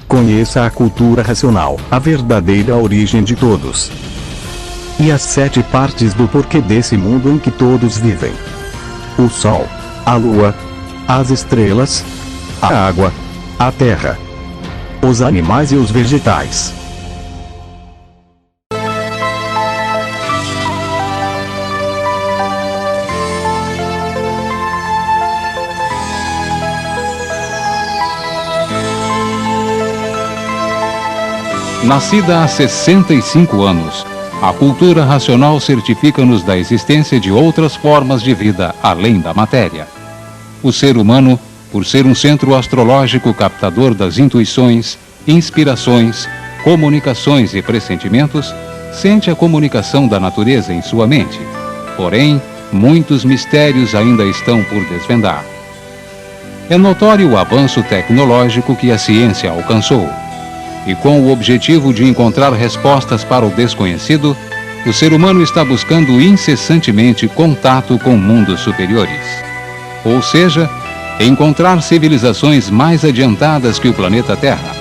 Conheça a cultura racional, a verdadeira origem de todos. E as 7 partes do porquê desse mundo em que todos vivem. O Sol, a Lua, as estrelas, a água, a terra, os animais e os vegetais. Nascida há 65 anos, a cultura racional certifica-nos da existência de outras formas de vida além da matéria. O ser humano, por ser um centro astrológico captador das intuições, inspirações, comunicações e pressentimentos, sente a comunicação da natureza em sua mente. Porém, muitos mistérios ainda estão por desvendar. É notório o avanço tecnológico que a ciência alcançou. E com o objetivo de encontrar respostas para o desconhecido, o ser humano está buscando incessantemente contato com mundos superiores. Ou seja, encontrar civilizações mais adiantadas que o planeta Terra.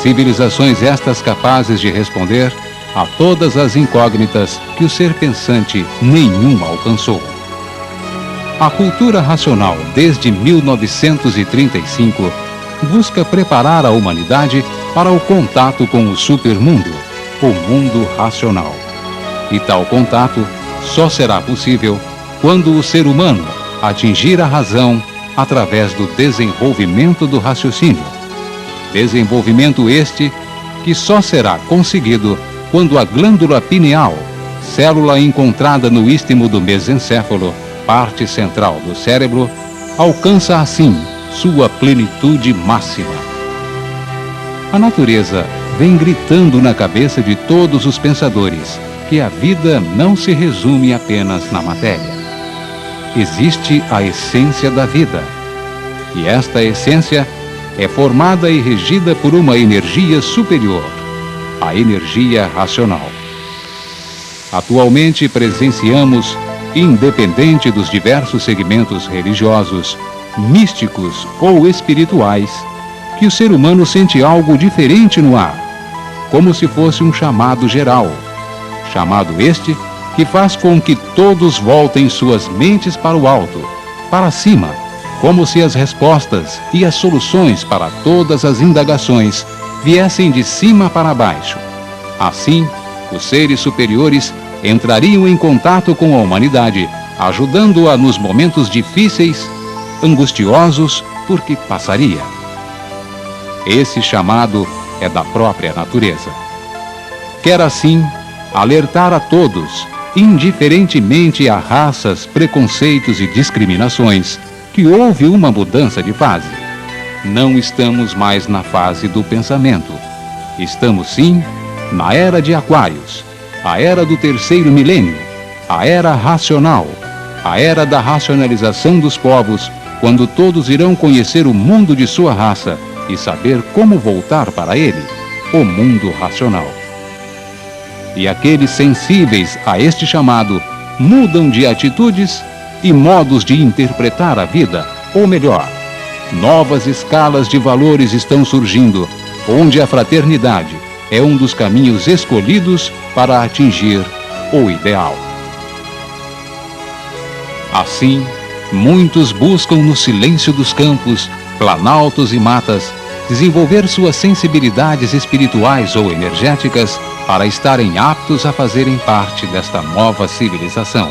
Civilizações estas capazes de responder a todas as incógnitas que o ser pensante nenhum alcançou. A cultura racional, desde 1935, busca preparar a humanidade para o contato com o supermundo, o mundo racional. E tal contato só será possível quando o ser humano atingir a razão através do desenvolvimento do raciocínio. Desenvolvimento este que só será conseguido quando a glândula pineal, célula encontrada no istmo do mesencéfalo, parte central do cérebro, alcança assim sua plenitude máxima. A natureza vem gritando na cabeça de todos os pensadores que a vida não se resume apenas na matéria. Existe a essência da vida, e esta essência é formada e regida por uma energia superior, a energia racional. Atualmente presenciamos, independente dos diversos segmentos religiosos, místicos ou espirituais, que o ser humano sente algo diferente no ar, como se fosse um chamado geral. Chamado este que faz com que todos voltem suas mentes para o alto, para cima, como se as respostas e as soluções para todas as indagações viessem de cima para baixo. Assim, os seres superiores entrariam em contato com a humanidade, ajudando-a nos momentos difíceis, angustiosos, por que passaria. Esse chamado é da própria natureza. Quer assim alertar a todos, indiferentemente a raças, preconceitos e discriminações, que houve uma mudança de fase. Não estamos mais na fase do pensamento. Estamos sim na era de Aquários, a era do 3º milênio, a era racional, a era da racionalização dos povos, quando todos irão conhecer o mundo de sua raça e saber como voltar para ele, o mundo racional. E aqueles sensíveis a este chamado mudam de atitudes e modos de interpretar a vida, ou melhor, novas escalas de valores estão surgindo, onde a fraternidade é um dos caminhos escolhidos para atingir o ideal. Assim, muitos buscam no silêncio dos campos, planaltos e matas, desenvolver suas sensibilidades espirituais ou energéticas para estarem aptos a fazerem parte desta nova civilização.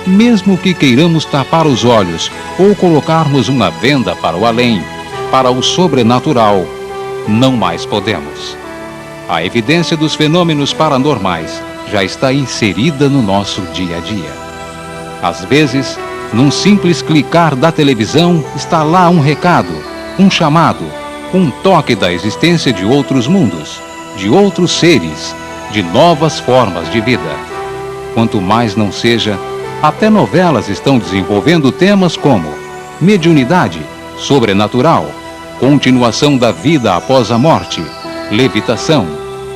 Mesmo que queiramos tapar os olhos ou colocarmos uma venda para o além, para o sobrenatural, não mais podemos. A evidência dos fenômenos paranormais já está inserida no nosso dia a dia. Às vezes, num simples clicar da televisão, está lá um recado, um chamado, um toque da existência de outros mundos, de outros seres, de novas formas de vida. Quanto mais não seja, até novelas estão desenvolvendo temas como mediunidade, sobrenatural, continuação da vida após a morte, levitação,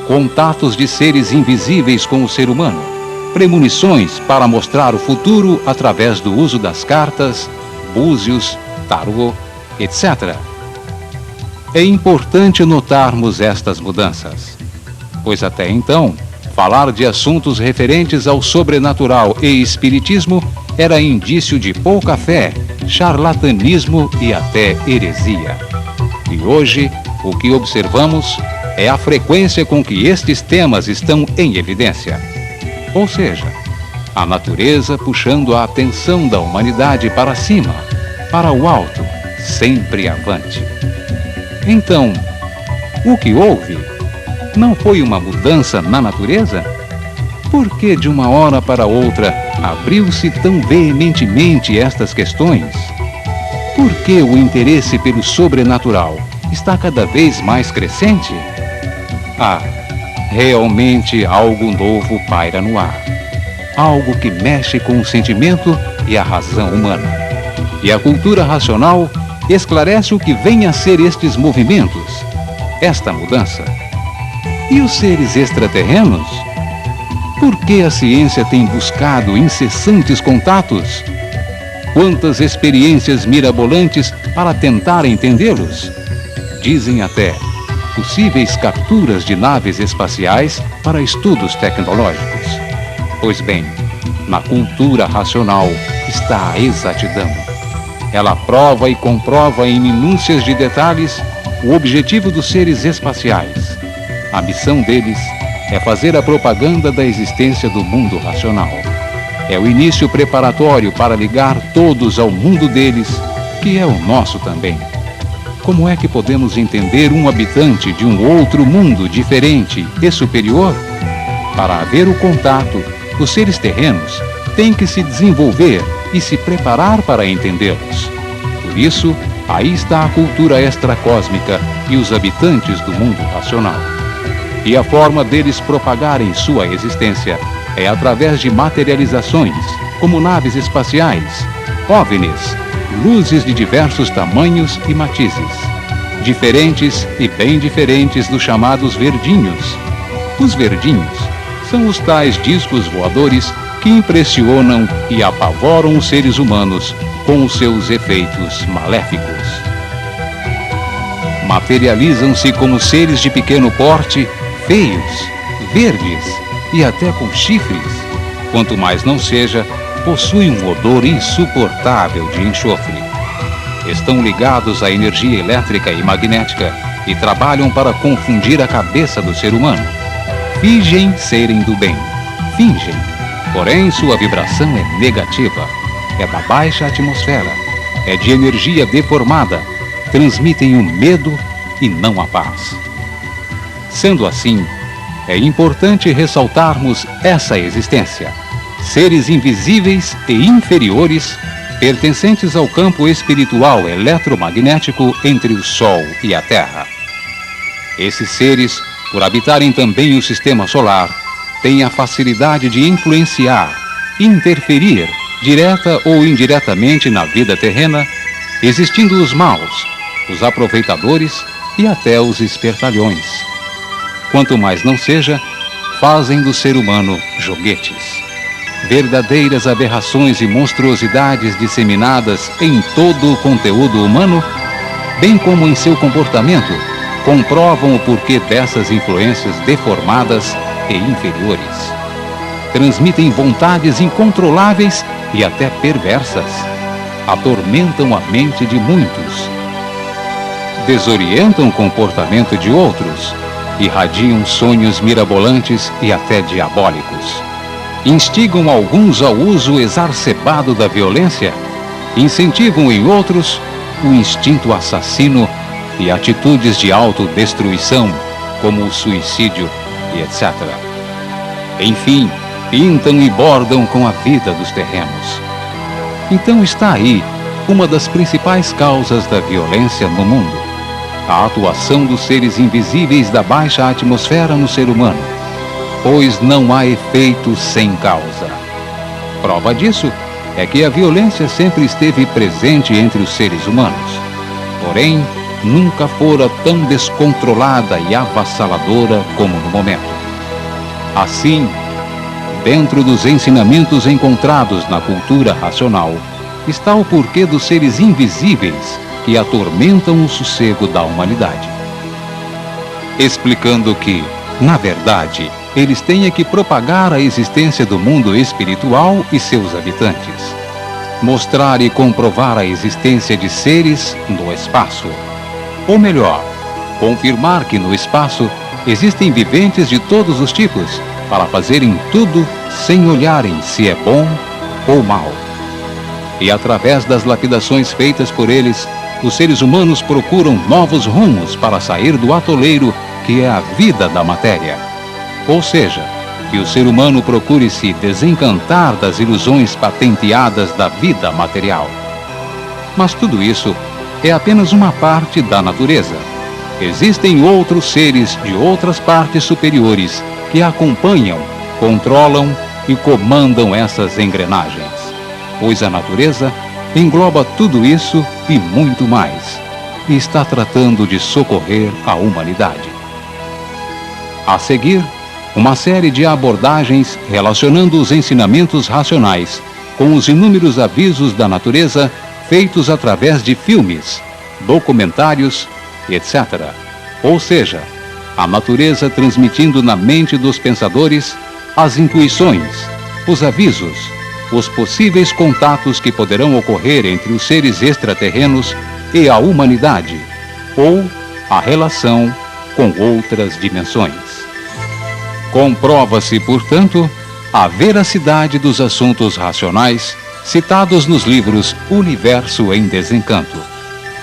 contatos de seres invisíveis com o ser humano, premonições para mostrar o futuro através do uso das cartas, búzios, tarô, etc. é importante notarmos estas mudanças, pois até então, falar de assuntos referentes ao sobrenatural e espiritismo era indício de pouca fé, charlatanismo e até heresia. E hoje, o que observamos é a frequência com que estes temas estão em evidência. Ou seja, a natureza puxando a atenção da humanidade para cima, para o alto, sempre avante. Então, o que houve? Não foi uma mudança na natureza? Por que de uma hora para outra abriu-se tão veementemente estas questões? Por que o interesse pelo sobrenatural está cada vez mais crescente? Realmente algo novo paira no ar. Algo que mexe com o sentimento e a razão humana. E a cultura racional esclarece o que vem a ser estes movimentos, esta mudança. E os seres extraterrenos? Por que a ciência tem buscado incessantes contatos? Quantas experiências mirabolantes para tentar entendê-los? Dizem até possíveis capturas de naves espaciais para estudos tecnológicos. Pois bem, na cultura racional está a exatidão. Ela prova e comprova em minúcias de detalhes o objetivo dos seres espaciais. A missão deles é fazer a propaganda da existência do mundo racional. É o início preparatório para ligar todos ao mundo deles, que é o nosso também. Como é que podemos entender um habitante de um outro mundo diferente e superior? Para haver o contato, os seres terrenos têm que se desenvolver e se preparar para entendê-los. Por isso, aí está a cultura extracósmica e os habitantes do mundo racional. E a forma deles propagarem sua existência é através de materializações, como naves espaciais, OVNIs, luzes de diversos tamanhos e matizes, diferentes e bem diferentes dos chamados verdinhos. Os verdinhos são os tais discos voadores que impressionam e apavoram os seres humanos com os seus efeitos maléficos. Materializam-se como seres de pequeno porte, feios, verdes e até com chifres. Quanto mais não seja, possuem um odor insuportável de enxofre. Estão ligados à energia elétrica e magnética e trabalham para confundir a cabeça do ser humano. Fingem serem do bem. Fingem. Porém, sua vibração é negativa. É da baixa atmosfera. É de energia deformada. Transmitem o medo e não a paz. Sendo assim, é importante ressaltarmos essa existência. Seres invisíveis e inferiores, pertencentes ao campo espiritual eletromagnético entre o Sol e a Terra. Esses seres, por habitarem também o sistema solar, têm a facilidade de influenciar, interferir, direta ou indiretamente na vida terrena, existindo os maus, os aproveitadores e até os espertalhões. Quanto mais não seja, fazem do ser humano joguetes. Verdadeiras aberrações e monstruosidades disseminadas em todo o conteúdo humano, bem como em seu comportamento, comprovam o porquê dessas influências deformadas e inferiores. Transmitem vontades incontroláveis e até perversas. Atormentam a mente de muitos. Desorientam o comportamento de outros. Irradiam sonhos mirabolantes e até diabólicos. Instigam alguns ao uso exacerbado da violência. Incentivam em outros o instinto assassino e atitudes de autodestruição, como o suicídio e etc. Enfim, pintam e bordam com a vida dos terrenos. Então está aí uma das principais causas da violência no mundo: a atuação dos seres invisíveis da baixa atmosfera no ser humano, pois não há efeito sem causa. Prova disso é que a violência sempre esteve presente entre os seres humanos, porém nunca fora tão descontrolada e avassaladora como no momento. Assim, dentro dos ensinamentos encontrados na cultura racional, está o porquê dos seres invisíveis que atormentam o sossego da humanidade. Explicando que, na verdade, eles têm é que propagar a existência do mundo espiritual e seus habitantes. Mostrar e comprovar a existência de seres no espaço. Ou melhor, confirmar que no espaço existem viventes de todos os tipos, para fazerem tudo sem olharem se é bom ou mal. E através das lapidações feitas por eles, os seres humanos procuram novos rumos para sair do atoleiro que é a vida da matéria. Ou seja, que o ser humano procure se desencantar das ilusões patenteadas da vida material. Mas tudo isso é apenas uma parte da natureza. Existem outros seres de outras partes superiores que acompanham, controlam e comandam essas engrenagens, pois a natureza engloba tudo isso e muito mais, e está tratando de socorrer a humanidade. A seguir, uma série de abordagens relacionando os ensinamentos racionais com os inúmeros avisos da natureza feitos através de filmes, documentários, etc. Ou seja, a natureza transmitindo na mente dos pensadores as intuições, os avisos, os possíveis contatos que poderão ocorrer entre os seres extraterrenos e a humanidade, ou a relação com outras dimensões. Comprova-se, portanto, a veracidade dos assuntos racionais citados nos livros Universo em Desencanto.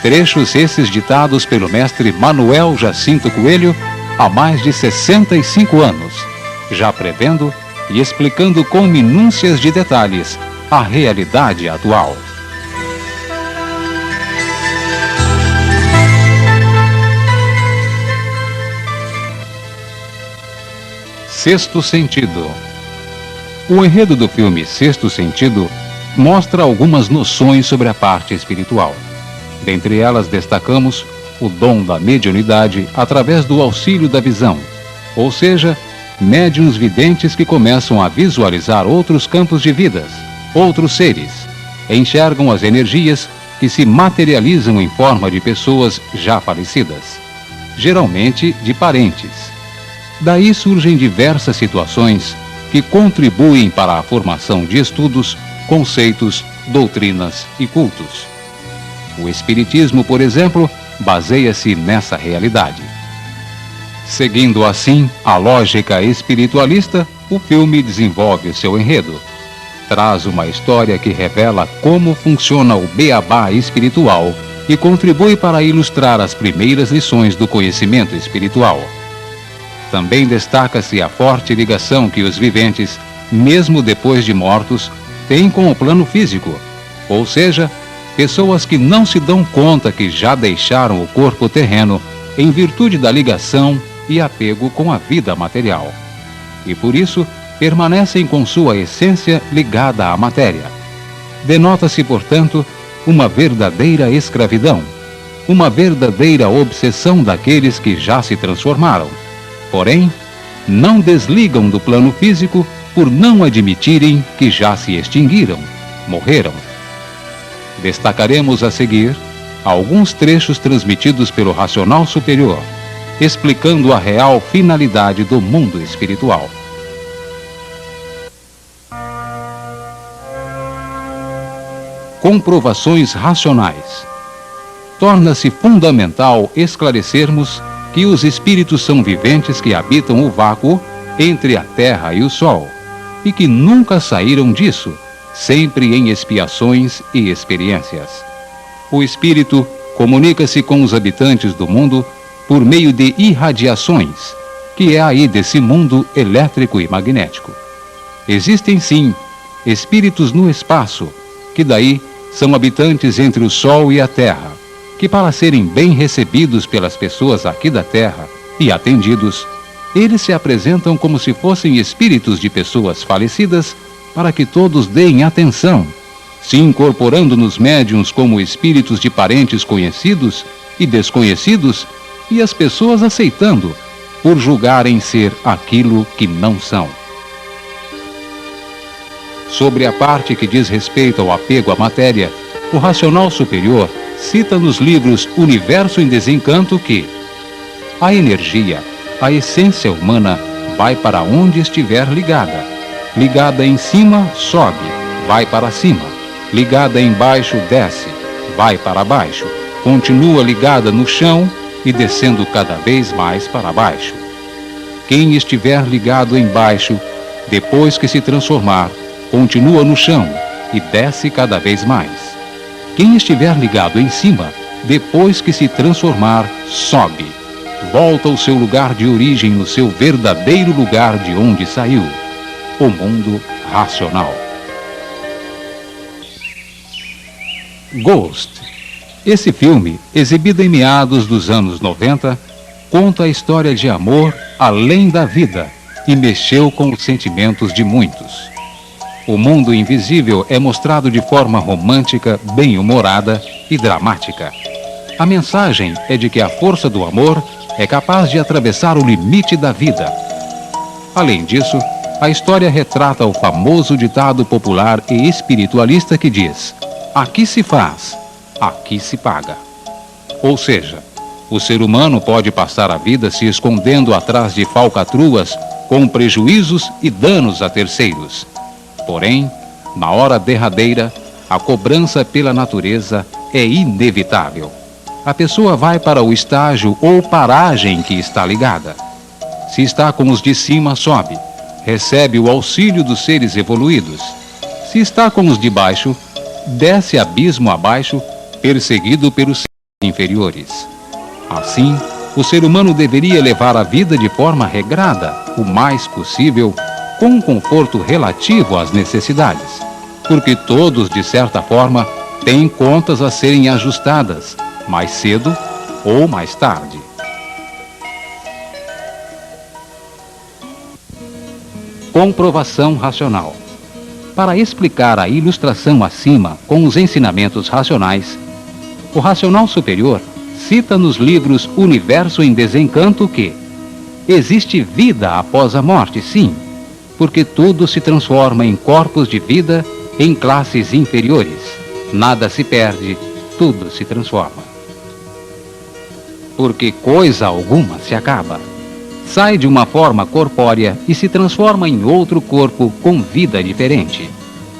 Trechos esses ditados pelo mestre Manuel Jacinto Coelho há mais de 65 anos, já prevendo e explicando com minúcias de detalhes a realidade atual. Sexto Sentido. O enredo do filme Sexto Sentido mostra algumas noções sobre a parte espiritual. Dentre elas destacamos o dom da mediunidade através do auxílio da visão, ou seja, médiuns videntes que começam a visualizar outros campos de vidas, outros seres, enxergam as energias que se materializam em forma de pessoas já falecidas, geralmente de parentes. Daí surgem diversas situações que contribuem para a formação de estudos, conceitos, doutrinas e cultos. O Espiritismo, por exemplo, baseia-se nessa realidade. Seguindo assim a lógica espiritualista, o filme desenvolve o seu enredo. Traz uma história que revela como funciona o beabá espiritual e contribui para ilustrar as primeiras lições do conhecimento espiritual. Também destaca-se a forte ligação que os viventes, mesmo depois de mortos, têm com o plano físico, ou seja, pessoas que não se dão conta que já deixaram o corpo terreno em virtude da ligação e apego com a vida material. E por isso, permanecem com sua essência ligada à matéria. Denota-se, portanto, uma verdadeira escravidão, uma verdadeira obsessão daqueles que já se transformaram. Porém, não desligam do plano físico por não admitirem que já se extinguiram, morreram. Destacaremos a seguir alguns trechos transmitidos pelo racional superior, explicando a real finalidade do mundo espiritual. Comprovações racionais. Torna-se fundamental esclarecermos que os espíritos são viventes que habitam o vácuo entre a Terra e o Sol, e que nunca saíram disso, sempre em expiações e experiências. O espírito comunica-se com os habitantes do mundo por meio de irradiações, que é aí desse mundo elétrico e magnético. Existem sim espíritos no espaço, que daí são habitantes entre o Sol e a Terra, que para serem bem recebidos pelas pessoas aqui da Terra e atendidos, eles se apresentam como se fossem espíritos de pessoas falecidas para que todos deem atenção, se incorporando nos médiuns como espíritos de parentes conhecidos e desconhecidos e as pessoas aceitando, por julgarem ser aquilo que não são. Sobre a parte que diz respeito ao apego à matéria, o racional superior cita nos livros Universo em Desencanto que a energia, a essência humana, vai para onde estiver ligada. Ligada em cima, sobe, vai para cima. Ligada embaixo, desce, vai para baixo. Continua ligada no chão e descendo cada vez mais para baixo. Quem estiver ligado embaixo, depois que se transformar, continua no chão e desce cada vez mais. Quem estiver ligado em cima, depois que se transformar, sobe. Volta ao seu lugar de origem, no seu verdadeiro lugar de onde saiu, o mundo racional. Ghost. Esse filme, exibido em meados dos anos 90, conta a história de amor além da vida e mexeu com os sentimentos de muitos. O mundo invisível é mostrado de forma romântica, bem-humorada e dramática. A mensagem é de que a força do amor é capaz de atravessar o limite da vida. Além disso, a história retrata o famoso ditado popular e espiritualista que diz: aqui se faz, aqui se paga. Ou seja, o ser humano pode passar a vida se escondendo atrás de falcatruas com prejuízos e danos a terceiros. Porém, na hora derradeira, a cobrança pela natureza é inevitável. A pessoa vai para o estágio ou paragem que está ligada. Se está com os de cima, sobe, recebe o auxílio dos seres evoluídos. Se está com os de baixo, desce abismo abaixo, perseguido pelos seres inferiores. Assim, o ser humano deveria levar a vida de forma regrada, o mais possível, com um conforto relativo às necessidades, porque todos, de certa forma, têm contas a serem ajustadas, mais cedo ou mais tarde. Comprovação racional. Para explicar a ilustração acima com os ensinamentos racionais, o racional superior cita nos livros Universo em Desencanto que existe vida após a morte, sim, porque tudo se transforma em corpos de vida em classes inferiores. Nada se perde, tudo se transforma. Porque coisa alguma se acaba. Sai de uma forma corpórea e se transforma em outro corpo com vida diferente.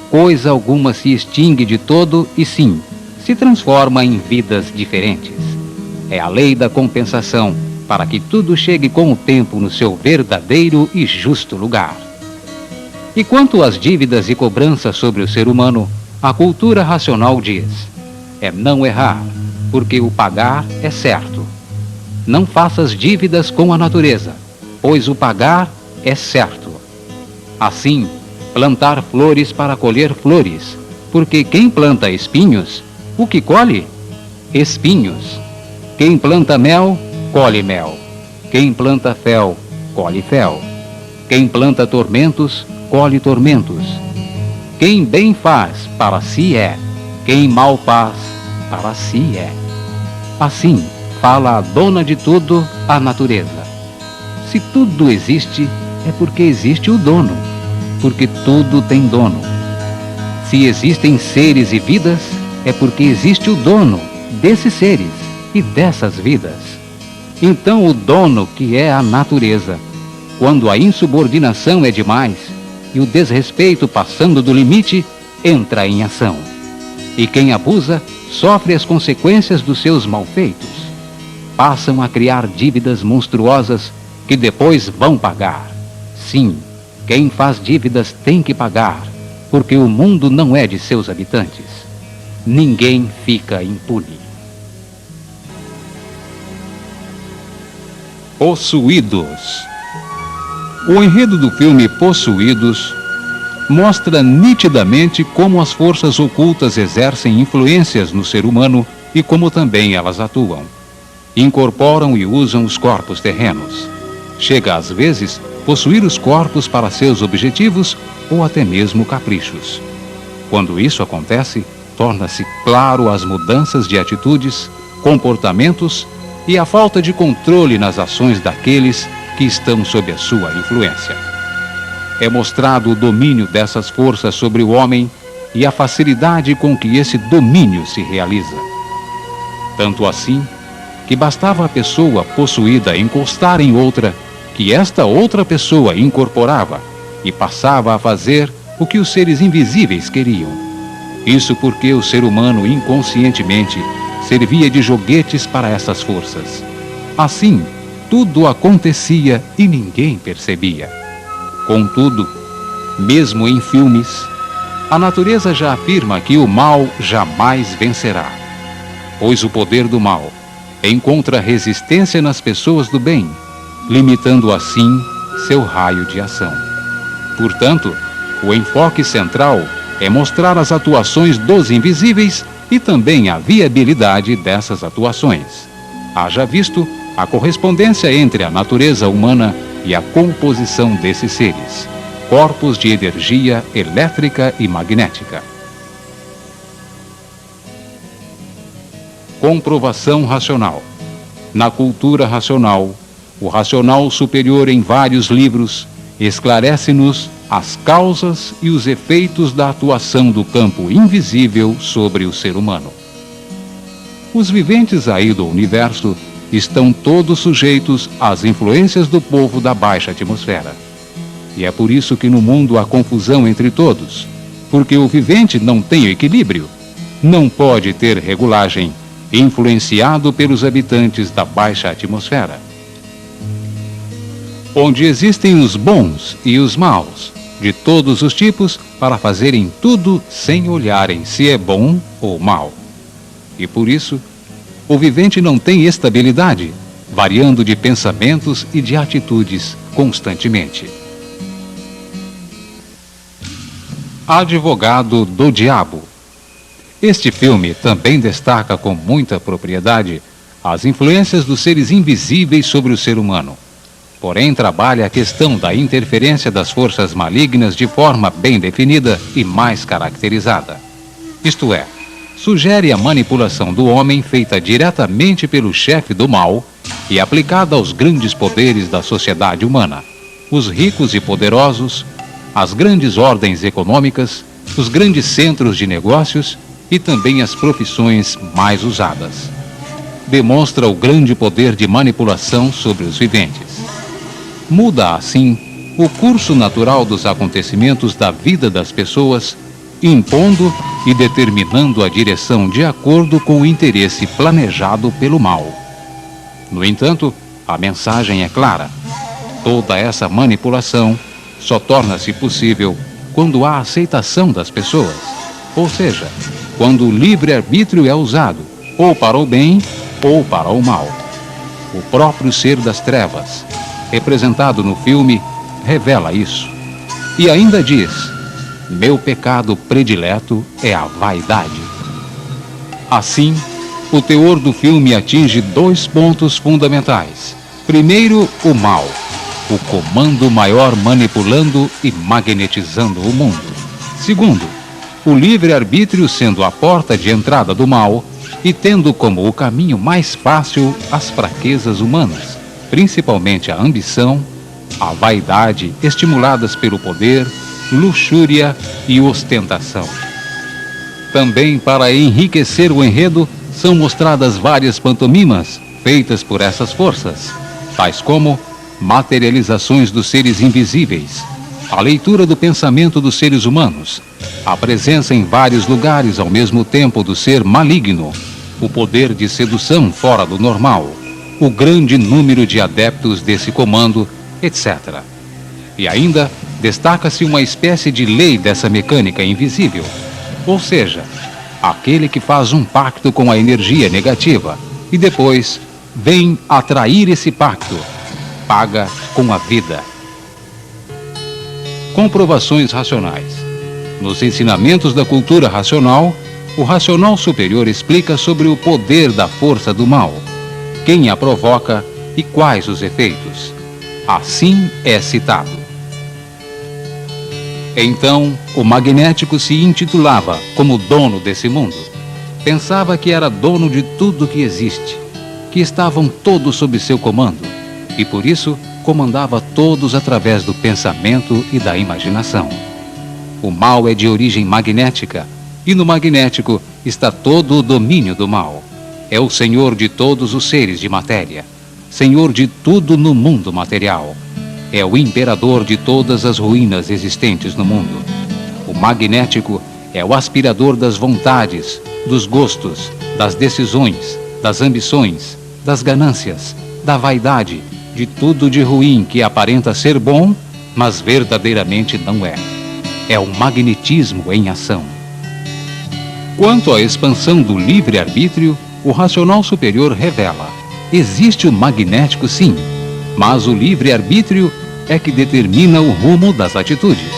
Coisa alguma se extingue de todo e sim, se transforma em vidas diferentes. É a lei da compensação, para que tudo chegue com o tempo no seu verdadeiro e justo lugar. E quanto às dívidas e cobranças sobre o ser humano, a cultura racional diz: é não errar, porque o pagar é certo. Não faças dívidas com a natureza, pois o pagar é certo. Assim, plantar flores para colher flores, porque quem planta espinhos, o que colhe? Espinhos. Quem planta mel, colhe mel. Quem planta fel, colhe fel. Quem planta tormentos, colhe tormentos. Quem bem faz, para si é. Quem mal faz, para si é. Assim, fala a dona de tudo, a natureza. Se tudo existe, é porque existe o dono, porque tudo tem dono. Se existem seres e vidas, é porque existe o dono desses seres e dessas vidas. Então o dono, que é a natureza, quando a insubordinação é demais e o desrespeito passando do limite, entra em ação. E quem abusa sofre as consequências dos seus malfeitos. Passam a criar dívidas monstruosas que depois vão pagar. Sim, quem faz dívidas tem que pagar, porque o mundo não é de seus habitantes. Ninguém fica impune. Possuídos. O enredo do filme Possuídos mostra nitidamente como as forças ocultas exercem influências no ser humano e como também elas atuam. Incorporam e usam os corpos terrenos. Chega às vezes possuir os corpos para seus objetivos ou até mesmo caprichos. Quando isso acontece, torna-se claro as mudanças de atitudes, comportamentos e a falta de controle nas ações daqueles que estão sob a sua influência. É mostrado o domínio dessas forças sobre o homem e a facilidade com que esse domínio se realiza. Tanto assim, que bastava a pessoa possuída encostar em outra, que esta outra pessoa incorporava e passava a fazer o que os seres invisíveis queriam. Isso porque o ser humano inconscientemente servia de joguetes para essas forças. Assim, tudo acontecia e ninguém percebia. Contudo, mesmo em filmes, a natureza já afirma que o mal jamais vencerá, pois o poder do mal encontra resistência nas pessoas do bem, limitando assim seu raio de ação. Portanto, o enfoque central é mostrar as atuações dos invisíveis e também a viabilidade dessas atuações. Haja visto a correspondência entre a natureza humana e a composição desses seres, corpos de energia elétrica e magnética. Comprovação racional. Na cultura racional, o racional superior em vários livros esclarece-nos as causas e os efeitos da atuação do campo invisível sobre o ser humano. Os viventes aí do universo estão todos sujeitos às influências do povo da baixa atmosfera. E é por isso que no mundo há confusão entre todos, porque o vivente não tem equilíbrio, não pode ter regulagem, influenciado pelos habitantes da baixa atmosfera. Onde existem os bons e os maus, de todos os tipos, para fazerem tudo sem olharem se é bom ou mal. E por isso, o vivente não tem estabilidade, variando de pensamentos e de atitudes constantemente. Advogado do Diabo. Este filme também destaca com muita propriedade as influências dos seres invisíveis sobre o ser humano. Porém, trabalha a questão da interferência das forças malignas de forma bem definida e mais caracterizada. Isto é, sugere a manipulação do homem feita diretamente pelo chefe do mal e aplicada aos grandes poderes da sociedade humana, os ricos e poderosos, as grandes ordens econômicas, os grandes centros de negócios e também as profissões mais usadas. Demonstra o grande poder de manipulação sobre os viventes. Muda, assim, o curso natural dos acontecimentos da vida das pessoas, impondo e determinando a direção de acordo com o interesse planejado pelo mal. No entanto, a mensagem é clara. Toda essa manipulação só torna-se possível quando há aceitação das pessoas, ou seja, quando o livre-arbítrio é usado, ou para o bem ou para o mal. O próprio ser das trevas, representado no filme, revela isso. E ainda diz: meu pecado predileto é a vaidade. Assim, o teor do filme atinge 2 pontos fundamentais. Primeiro, o mal, o comando maior manipulando e magnetizando o mundo. Segundo, o livre-arbítrio sendo a porta de entrada do mal e tendo como o caminho mais fácil as fraquezas humanas, principalmente a ambição, a vaidade estimuladas pelo poder, luxúria e ostentação. Também para enriquecer o enredo, são mostradas várias pantomimas feitas por essas forças, tais como materializações dos seres invisíveis, a leitura do pensamento dos seres humanos, a presença em vários lugares ao mesmo tempo do ser maligno, o poder de sedução fora do normal, o grande número de adeptos desse comando, etc. E ainda destaca-se uma espécie de lei dessa mecânica invisível, ou seja, aquele que faz um pacto com a energia negativa e depois vem atrair esse pacto, paga com a vida. Comprovações racionais. Nos ensinamentos da cultura racional, o racional superior explica sobre o poder da força do mal, quem a provoca e quais os efeitos. Assim é citado. Então, o magnético se intitulava como dono desse mundo. Pensava que era dono de tudo que existe, que estavam todos sob seu comando, e por isso comandava todos através do pensamento e da imaginação. O mal é de origem magnética, e no magnético está todo o domínio do mal. é o Senhor de todos os seres de matéria, Senhor de tudo no mundo material. É o imperador de todas as ruínas existentes no mundo. O magnético é o aspirador das vontades, dos gostos, das decisões, das ambições, das ganâncias, da vaidade, de tudo de ruim que aparenta ser bom, mas verdadeiramente não é. É o magnetismo em ação. Quanto à expansão do livre-arbítrio, o racional superior revela: existe o magnético sim, mas o livre-arbítrio é que determina o rumo das atitudes.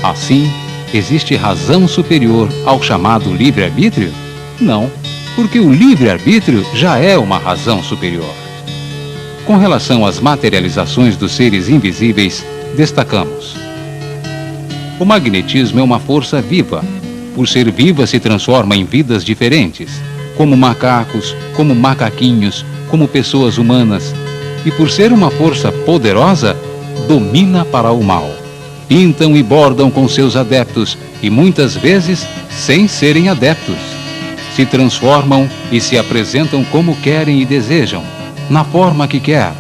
Assim, existe razão superior ao chamado livre-arbítrio? Não, porque o livre-arbítrio já é uma razão superior. Com relação às materializações dos seres invisíveis, destacamos: o magnetismo é uma força viva. Por ser viva, se transforma em vidas diferentes, como macacos, como macaquinhos, como pessoas humanas. E por ser uma força poderosa, domina para o mal. Pintam e bordam com seus adeptos, e muitas vezes sem serem adeptos. Se transformam e se apresentam como querem e desejam, na forma que quer.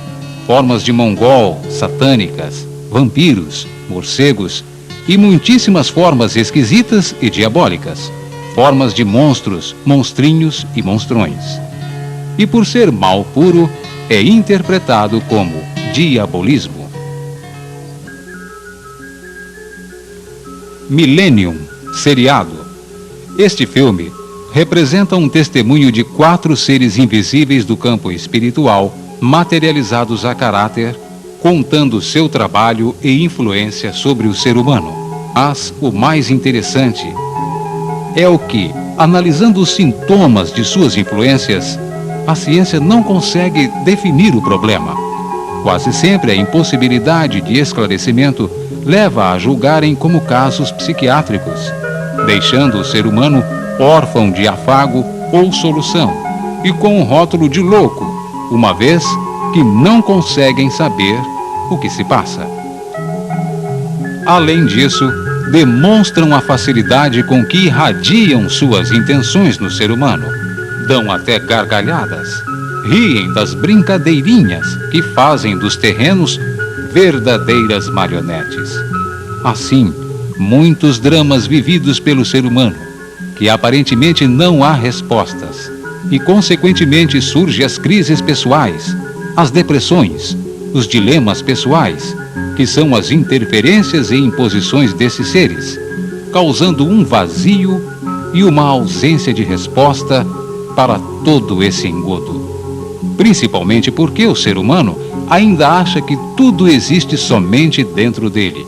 Formas de mongol, satânicas, vampiros, morcegos e muitíssimas formas esquisitas e diabólicas. Formas de monstros, monstrinhos e monstrões. E por ser mal puro, é interpretado como diabolismo. Millennium, seriado. Este filme representa um testemunho de 4 seres invisíveis do campo espiritual, materializados a caráter, contando seu trabalho e influência sobre o ser humano. Mas o mais interessante é o que, analisando os sintomas de suas influências, a ciência não consegue definir o problema. Quase sempre a impossibilidade de esclarecimento leva a julgarem como casos psiquiátricos, deixando o ser humano órfão de afago ou solução e com um rótulo de louco, uma vez que não conseguem saber o que se passa. Além disso, demonstram a facilidade com que irradiam suas intenções no ser humano. Dão até gargalhadas, riem das brincadeirinhas que fazem dos terrenos verdadeiras marionetes. Assim, muitos dramas vividos pelo ser humano, que aparentemente não há respostas, e consequentemente surgem as crises pessoais, as depressões, os dilemas pessoais, que são as interferências e imposições desses seres, causando um vazio e uma ausência de resposta para todo esse engodo. Principalmente porque o ser humano ainda acha que tudo existe somente dentro dele.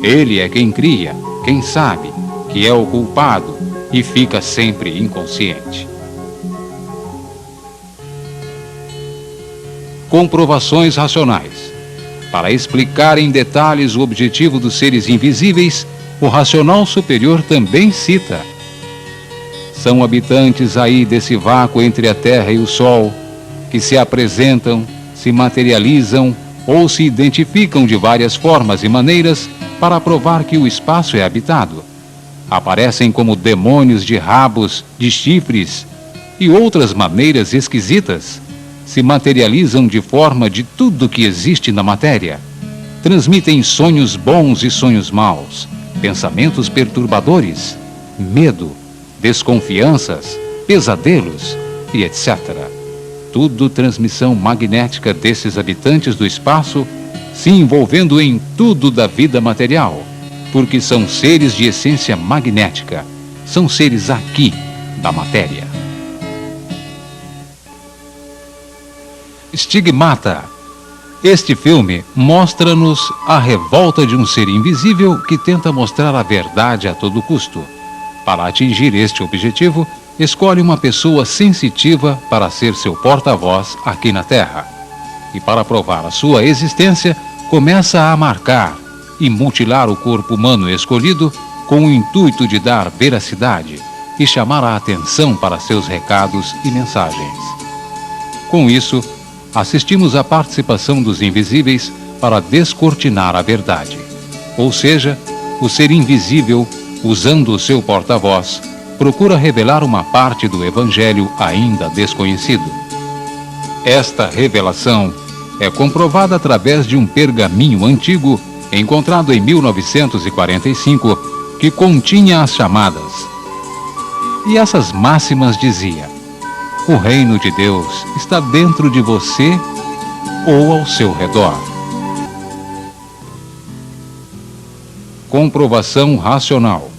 Ele é quem cria, quem sabe, que é o culpado e fica sempre inconsciente. Comprovações racionais. Para explicar em detalhes o objetivo dos seres invisíveis, o racional superior também cita: são habitantes aí desse vácuo entre a Terra e o Sol, que se apresentam, se materializam ou se identificam de várias formas e maneiras para provar que o espaço é habitado. Aparecem como demônios de rabos, de chifres e outras maneiras esquisitas. Se materializam de forma de tudo que existe na matéria. Transmitem sonhos bons e sonhos maus, pensamentos perturbadores, medo, desconfianças, pesadelos e etc. Tudo transmissão magnética desses habitantes do espaço, se envolvendo em tudo da vida material, porque são seres de essência magnética, são seres aqui da matéria. Estigmata. Este filme mostra-nos a revolta de um ser invisível que tenta mostrar a verdade a todo custo. Para atingir este objetivo, escolhe uma pessoa sensitiva para ser seu porta-voz aqui na Terra. E para provar a sua existência, começa a marcar e mutilar o corpo humano escolhido com o intuito de dar veracidade e chamar a atenção para seus recados e mensagens. Com isso, assistimos à participação dos invisíveis para descortinar a verdade. Ou seja, o ser invisível, usando o seu porta-voz, procura revelar uma parte do Evangelho ainda desconhecido. Esta revelação é comprovada através de um pergaminho antigo encontrado em 1945 que continha as chamadas. E essas máximas dizia: o reino de Deus está dentro de você ou ao seu redor. Comprovação racional.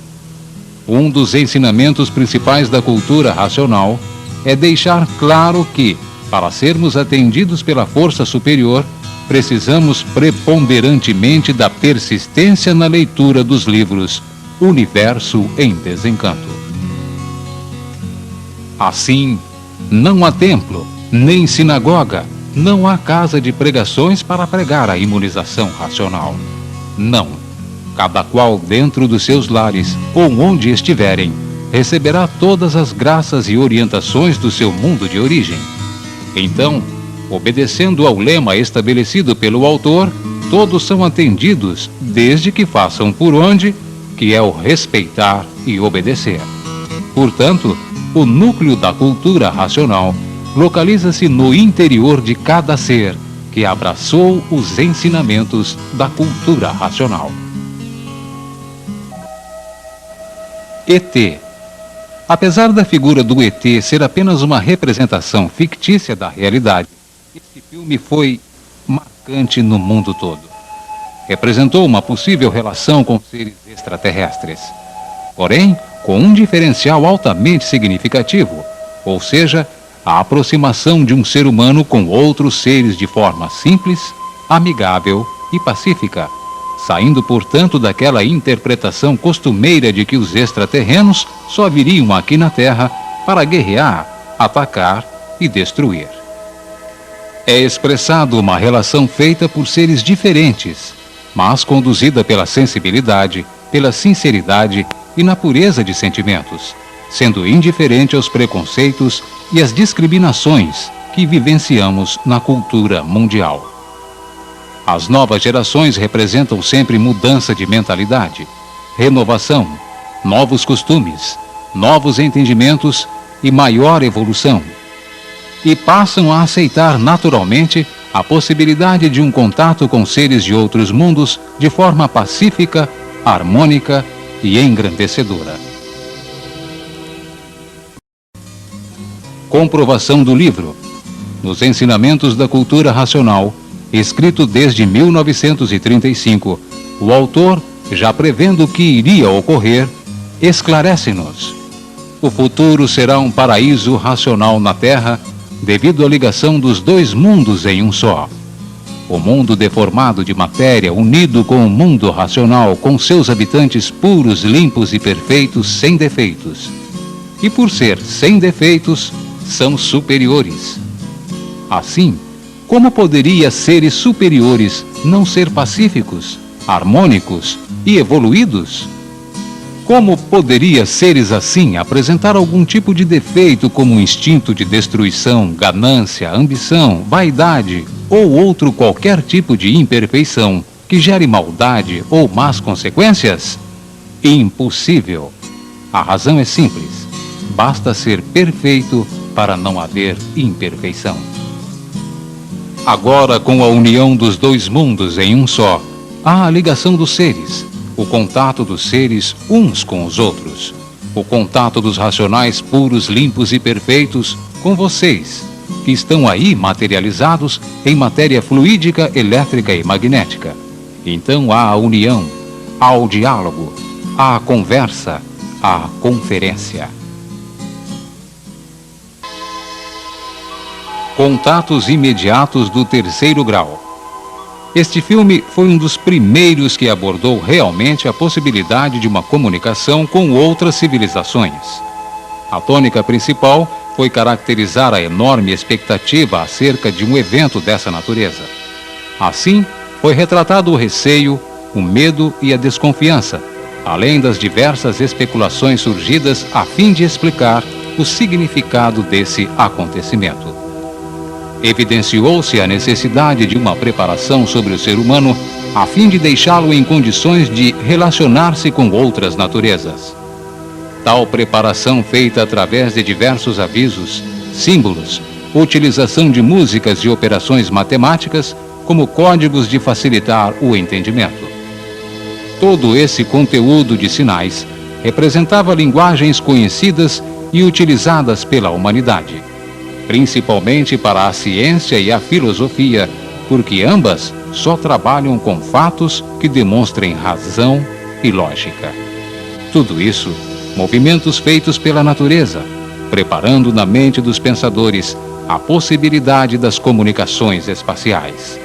Um dos ensinamentos principais da cultura racional é deixar claro que, para sermos atendidos pela força superior, precisamos preponderantemente da persistência na leitura dos livros Universo em Desencanto. Assim, não há templo, nem sinagoga, não há casa de pregações para pregar a imunização racional. Não. Cada qual dentro dos seus lares, ou onde estiverem, receberá todas as graças e orientações do seu mundo de origem. Então, obedecendo ao lema estabelecido pelo autor, todos são atendidos, desde que façam por onde, que é o respeitar e obedecer. Portanto, o núcleo da cultura racional localiza-se no interior de cada ser que abraçou os ensinamentos da cultura racional. ET. Apesar da figura do ET ser apenas uma representação fictícia da realidade, este filme foi marcante no mundo todo. Representou uma possível relação com seres extraterrestres. Porém, com um diferencial altamente significativo, ou seja, a aproximação de um ser humano com outros seres de forma simples, amigável e pacífica, saindo, portanto, daquela interpretação costumeira de que os extraterrenos só viriam aqui na Terra para guerrear, atacar e destruir. É expressado uma relação feita por seres diferentes, mas conduzida pela sensibilidade, pela sinceridade e na pureza de sentimentos, sendo indiferente aos preconceitos e às discriminações que vivenciamos na cultura mundial. As novas gerações representam sempre mudança de mentalidade, renovação, novos costumes, novos entendimentos e maior evolução. E passam a aceitar naturalmente a possibilidade de um contato com seres de outros mundos de forma pacífica, harmônica e engrandecedora. Comprovação do livro. Nos ensinamentos da cultura racional, escrito desde 1935, o autor, já prevendo o que iria ocorrer, esclarece-nos: o futuro será um paraíso racional na Terra, devido à ligação dos dois mundos em um só. O mundo deformado de matéria unido com o mundo racional, com seus habitantes puros, limpos e perfeitos, sem defeitos. E por ser sem defeitos, são superiores. Assim, como poderia seres superiores não ser pacíficos, harmônicos e evoluídos? Como poderia seres assim apresentar algum tipo de defeito como instinto de destruição, ganância, ambição, vaidade ou outro qualquer tipo de imperfeição que gere maldade ou más consequências? Impossível. A razão é simples. Basta ser perfeito para não haver imperfeição. Agora, com a união dos dois mundos em um só, há a ligação dos seres, o contato dos seres uns com os outros, o contato dos racionais puros, limpos e perfeitos com vocês, que estão aí materializados em matéria fluídica, elétrica e magnética. Então há a união, há o diálogo, há a conversa, há a conferência. Contatos imediatos do terceiro grau. Este filme foi um dos primeiros que abordou realmente a possibilidade de uma comunicação com outras civilizações. A tônica principal foi caracterizar a enorme expectativa acerca de um evento dessa natureza. Assim, foi retratado o receio, o medo e a desconfiança, além das diversas especulações surgidas a fim de explicar o significado desse acontecimento. Evidenciou-se a necessidade de uma preparação sobre o ser humano a fim de deixá-lo em condições de relacionar-se com outras naturezas. Tal preparação feita através de diversos avisos, símbolos, utilização de músicas e operações matemáticas como códigos de facilitar o entendimento. Todo esse conteúdo de sinais representava linguagens conhecidas e utilizadas pela humanidade, principalmente para a ciência e a filosofia, porque ambas só trabalham com fatos que demonstrem razão e lógica. Tudo isso, movimentos feitos pela natureza, preparando na mente dos pensadores a possibilidade das comunicações espaciais.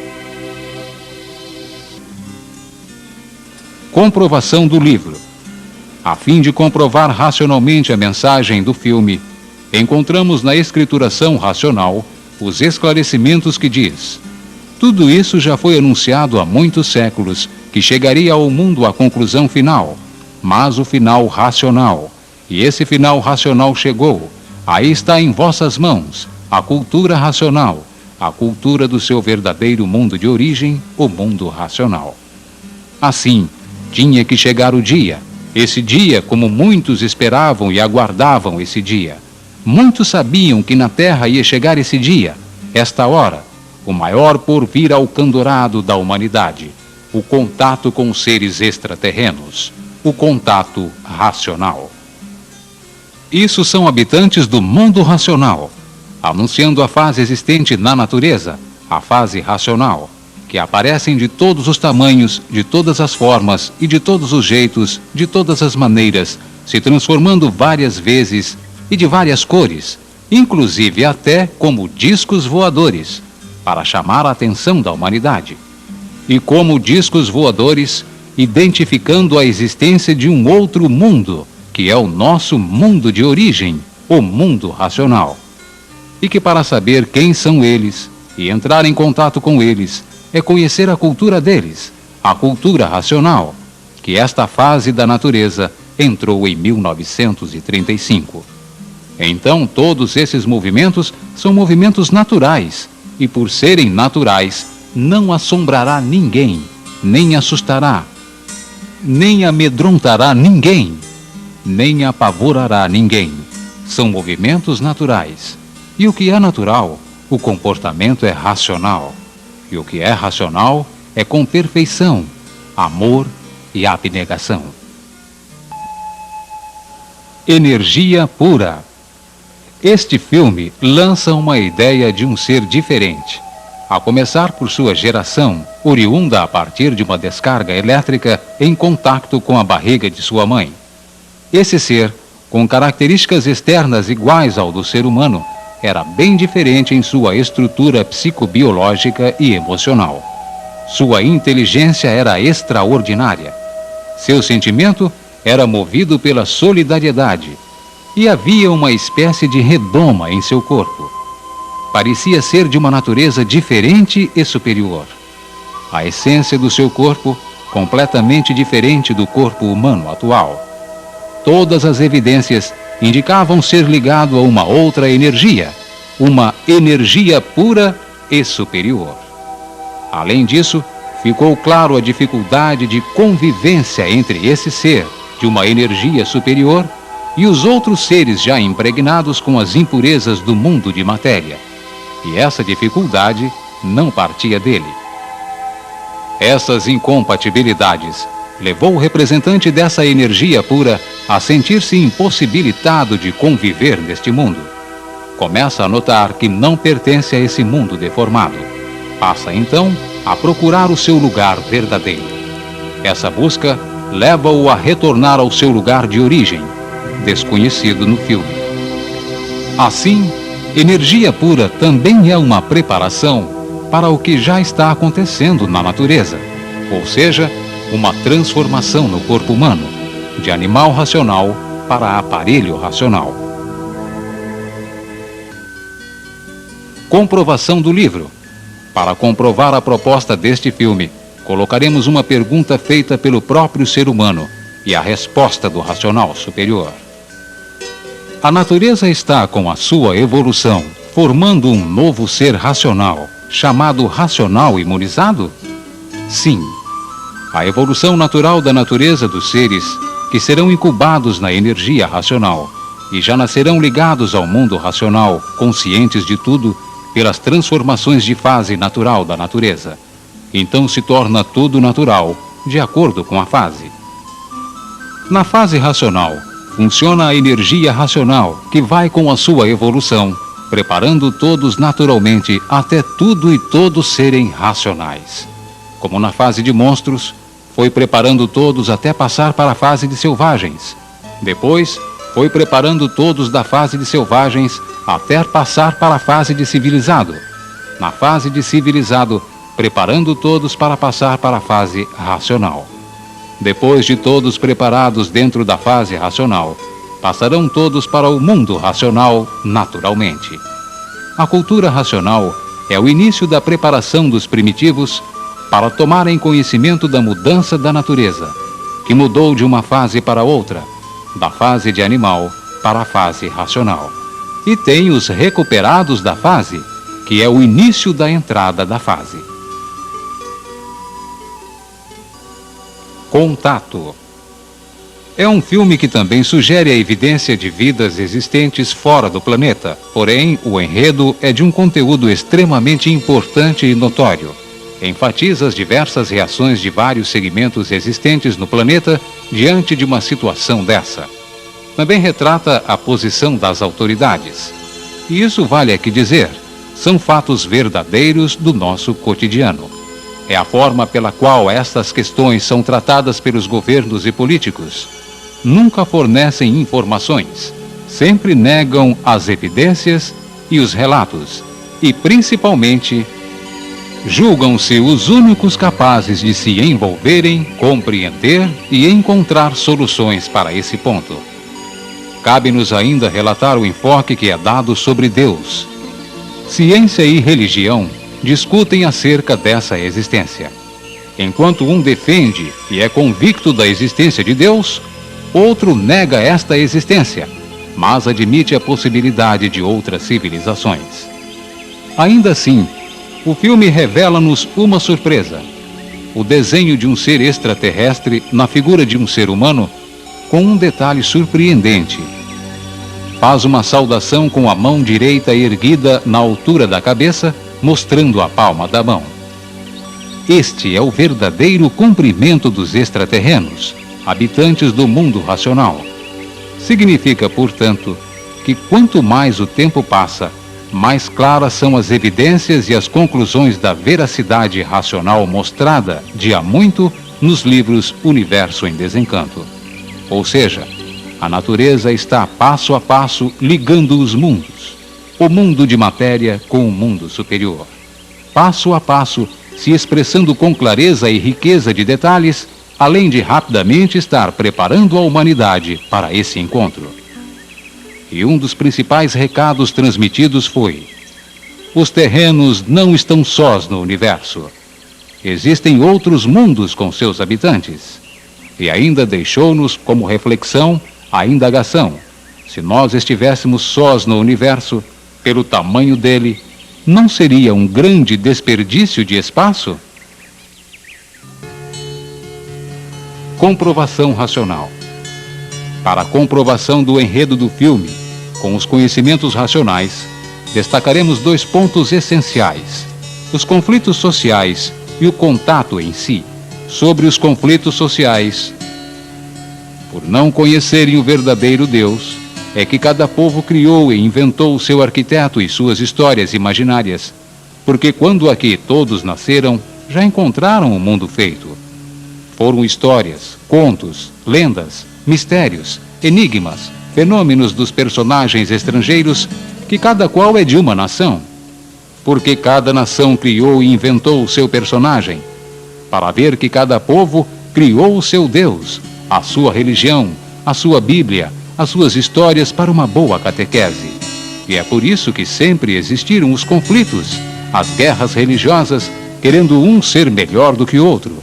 Comprovação do livro. A fim de comprovar racionalmente a mensagem do filme, encontramos na escrituração racional os esclarecimentos que diz: tudo isso já foi anunciado há muitos séculos, que chegaria ao mundo a conclusão final, mas o final racional. E esse final racional chegou. Aí está em vossas mãos, a cultura racional, a cultura do seu verdadeiro mundo de origem, o mundo racional. Assim, tinha que chegar o dia. Esse dia, como muitos esperavam e aguardavam esse dia. Muitos sabiam que na Terra ia chegar esse dia, esta hora, o maior porvir alcandorado da humanidade, o contato com seres extraterrenos, o contato racional. Isso são habitantes do mundo racional, anunciando a fase existente na natureza, a fase racional, que aparecem de todos os tamanhos, de todas as formas e de todos os jeitos, de todas as maneiras, se transformando várias vezes e de várias cores, inclusive até como discos voadores, para chamar a atenção da humanidade. E como discos voadores, identificando a existência de um outro mundo, que é o nosso mundo de origem, o mundo racional. E que para saber quem são eles e entrar em contato com eles, é conhecer a cultura deles, a cultura racional, que esta fase da natureza entrou em 1935. Então, todos esses movimentos são movimentos naturais, e por serem naturais, não assombrará ninguém, nem assustará, nem amedrontará ninguém, nem apavorará ninguém. São movimentos naturais. E o que é natural, o comportamento é racional. E o que é racional é com perfeição, amor e abnegação. Energia pura. Este filme lança uma ideia de um ser diferente, a começar por sua geração, oriunda a partir de uma descarga elétrica em contato com a barriga de sua mãe. Esse ser, com características externas iguais ao do ser humano, era bem diferente em sua estrutura psicobiológica e emocional. Sua inteligência era extraordinária. Seu sentimento era movido pela solidariedade e havia uma espécie de redoma em seu corpo. Parecia ser de uma natureza diferente e superior. A essência do seu corpo, completamente diferente do corpo humano atual. Todas as evidências indicavam ser ligado a uma outra energia, uma energia pura e superior. Além disso, ficou claro a dificuldade de convivência entre esse ser, de uma energia superior, e os outros seres já impregnados com as impurezas do mundo de matéria. E essa dificuldade não partia dele. Essas incompatibilidades levou o representante dessa energia pura a sentir-se impossibilitado de conviver neste mundo. Começa a notar que não pertence a esse mundo deformado. Passa então a procurar o seu lugar verdadeiro. Essa busca leva-o a retornar ao seu lugar de origem, desconhecido no filme. Assim, energia pura também é uma preparação para o que já está acontecendo na natureza, ou seja, uma transformação no corpo humano, de animal racional para aparelho racional. Comprovação do livro. Para comprovar a proposta deste filme, colocaremos uma pergunta feita pelo próprio ser humano e a resposta do racional superior. A natureza está, com a sua evolução, formando um novo ser racional, chamado racional imunizado? Sim. A evolução natural da natureza dos seres, que serão incubados na energia racional e já nascerão ligados ao mundo racional, conscientes de tudo, pelas transformações de fase natural da natureza. Então se torna tudo natural, de acordo com a fase. Na fase racional, funciona a energia racional, que vai com a sua evolução, preparando todos naturalmente até tudo e todos serem racionais. Como na fase de monstros, foi preparando todos até passar para a fase de selvagens. Depois, foi preparando todos da fase de selvagens até passar para a fase de civilizado. Na fase de civilizado, preparando todos para passar para a fase racional. Depois de todos preparados dentro da fase racional, passarão todos para o mundo racional naturalmente. A cultura racional é o início da preparação dos primitivos para tomarem conhecimento da mudança da natureza, que mudou de uma fase para outra, da fase de animal para a fase racional. E tem os recuperados da fase, que é o início da entrada da fase. Contato. É um filme que também sugere a evidência de vidas existentes fora do planeta, porém, o enredo é de um conteúdo extremamente importante e notório. Enfatiza as diversas reações de vários segmentos existentes no planeta diante de uma situação dessa. Também retrata a posição das autoridades. E isso vale aqui dizer, são fatos verdadeiros do nosso cotidiano. É a forma pela qual estas questões são tratadas pelos governos e políticos. Nunca fornecem informações, sempre negam as evidências e os relatos, e principalmente julgam-se os únicos capazes de se envolverem, compreender e encontrar soluções para esse ponto. Cabe-nos ainda relatar o enfoque que é dado sobre Deus. Ciência e religião discutem acerca dessa existência. Enquanto um defende e é convicto da existência de Deus, outro nega esta existência, mas admite a possibilidade de outras civilizações. Ainda assim, o filme revela-nos uma surpresa: o desenho de um ser extraterrestre na figura de um ser humano, com um detalhe surpreendente. Faz uma saudação com a mão direita erguida na altura da cabeça, mostrando a palma da mão. Este é o verdadeiro cumprimento dos extraterrenos, habitantes do mundo racional. Significa, portanto, que quanto mais o tempo passa, mais claras são as evidências e as conclusões da veracidade racional mostrada de há muito nos livros Universo em Desencanto. Ou seja, a natureza está passo a passo ligando os mundos, o mundo de matéria com o mundo superior. Passo a passo, se expressando com clareza e riqueza de detalhes, além de rapidamente estar preparando a humanidade para esse encontro. E um dos principais recados transmitidos foi: os terrenos não estão sós no universo. Existem outros mundos com seus habitantes. E ainda deixou-nos como reflexão a indagação: se nós estivéssemos sós no universo, pelo tamanho dele, não seria um grande desperdício de espaço? Comprovação racional. Para a comprovação do enredo do filme, com os conhecimentos racionais, destacaremos 2 pontos essenciais: os conflitos sociais e o contato em si. Sobre os conflitos sociais, por não conhecerem o verdadeiro Deus, é que cada povo criou e inventou o seu arquiteto e suas histórias imaginárias, porque quando aqui todos nasceram, já encontraram o mundo feito. Foram histórias, contos, lendas, mistérios, enigmas, fenômenos dos personagens estrangeiros, que cada qual é de uma nação. Porque cada nação criou e inventou o seu personagem, para ver que cada povo criou o seu Deus, a sua religião, a sua Bíblia, as suas histórias para uma boa catequese. E é por isso que sempre existiram os conflitos, as guerras religiosas, querendo um ser melhor do que outro.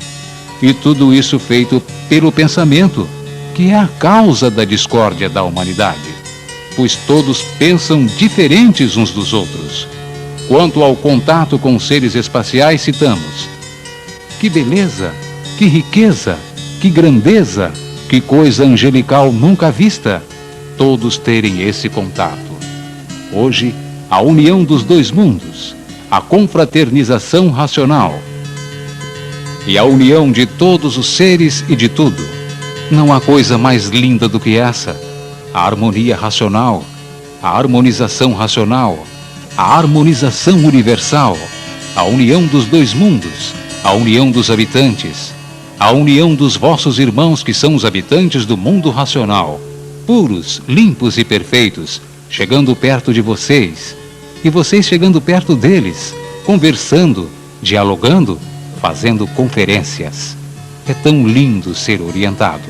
E tudo isso feito pelo pensamento, que é a causa da discórdia da humanidade, pois todos pensam diferentes uns dos outros. Quanto ao contato com seres espaciais, citamos: que beleza, que riqueza, que grandeza, que coisa angelical nunca vista, todos terem esse contato. Hoje, a união dos dois mundos, a confraternização racional e a união de todos os seres e de tudo. Não há coisa mais linda do que essa. A harmonia racional, a harmonização racional, a harmonização universal, a união dos dois mundos, a união dos habitantes, a união dos vossos irmãos que são os habitantes do mundo racional, puros, limpos e perfeitos, chegando perto de vocês, e vocês chegando perto deles, conversando, dialogando, fazendo conferências. É tão lindo ser orientado.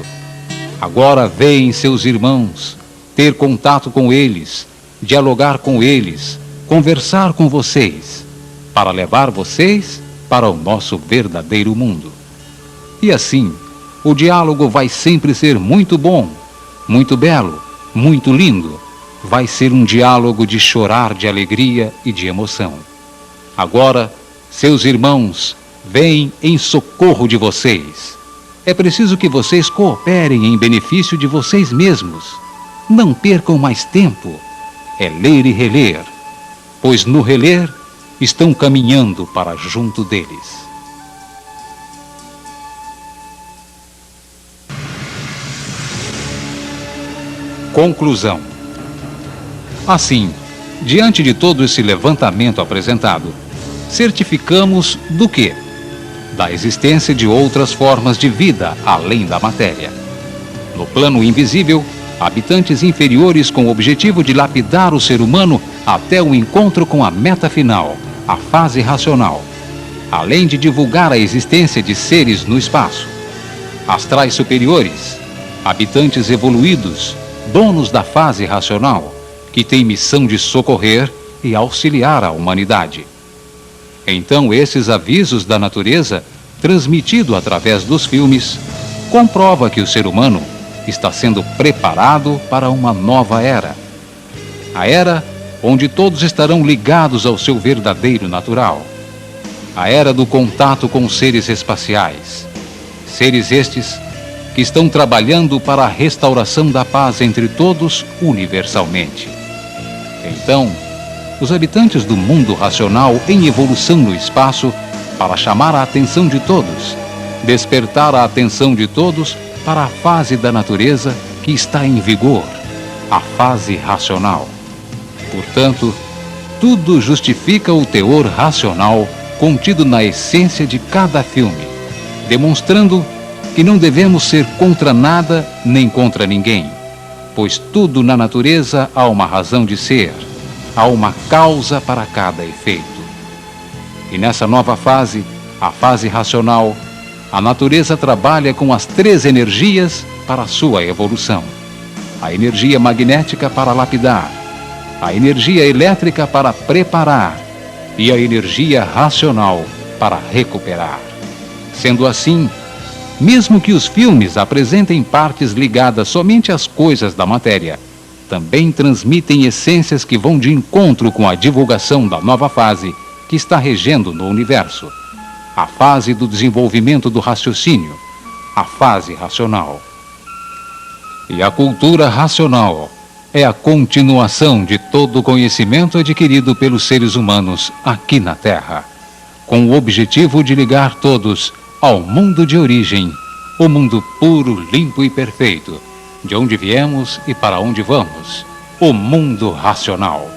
Agora veem seus irmãos, ter contato com eles, dialogar com eles, conversar com vocês, para levar vocês para o nosso verdadeiro mundo. E assim, o diálogo vai sempre ser muito bom, muito belo, muito lindo. Vai ser um diálogo de chorar de alegria e de emoção. Agora, seus irmãos vêm em socorro de vocês. É preciso que vocês cooperem em benefício de vocês mesmos. Não percam mais tempo. É ler e reler, pois no reler estão caminhando para junto deles. Conclusão. Assim, diante de todo esse levantamento apresentado, certificamos do quê? Da existência de outras formas de vida além da matéria. No plano invisível, habitantes inferiores com o objetivo de lapidar o ser humano até o encontro com a meta final, a fase racional, além de divulgar a existência de seres no espaço. Astrais superiores, habitantes evoluídos, donos da fase racional, que têm missão de socorrer e auxiliar a humanidade. Então, esses avisos da natureza, transmitido através dos filmes, comprova que o ser humano está sendo preparado para uma nova era. A era onde todos estarão ligados ao seu verdadeiro natural. A era do contato com seres espaciais. Seres estes que estão trabalhando para a restauração da paz entre todos universalmente. Então, os habitantes do mundo racional em evolução no espaço, para chamar a atenção de todos, despertar a atenção de todos para a fase da natureza que está em vigor, a fase racional. Portanto, tudo justifica o teor racional contido na essência de cada filme, demonstrando que não devemos ser contra nada nem contra ninguém, pois tudo na natureza há uma razão de ser, há uma causa para cada efeito. E nessa nova fase, a fase racional, a natureza trabalha com as 3 energias para a sua evolução. A energia magnética para lapidar, a energia elétrica para preparar e a energia racional para recuperar. Sendo assim, mesmo que os filmes apresentem partes ligadas somente às coisas da matéria, também transmitem essências que vão de encontro com a divulgação da nova fase que está regendo no universo, a fase do desenvolvimento do raciocínio, a fase racional. E a cultura racional é a continuação de todo o conhecimento adquirido pelos seres humanos aqui na Terra, com o objetivo de ligar todos ao mundo de origem, o mundo puro, limpo e perfeito, de onde viemos e para onde vamos, o mundo racional.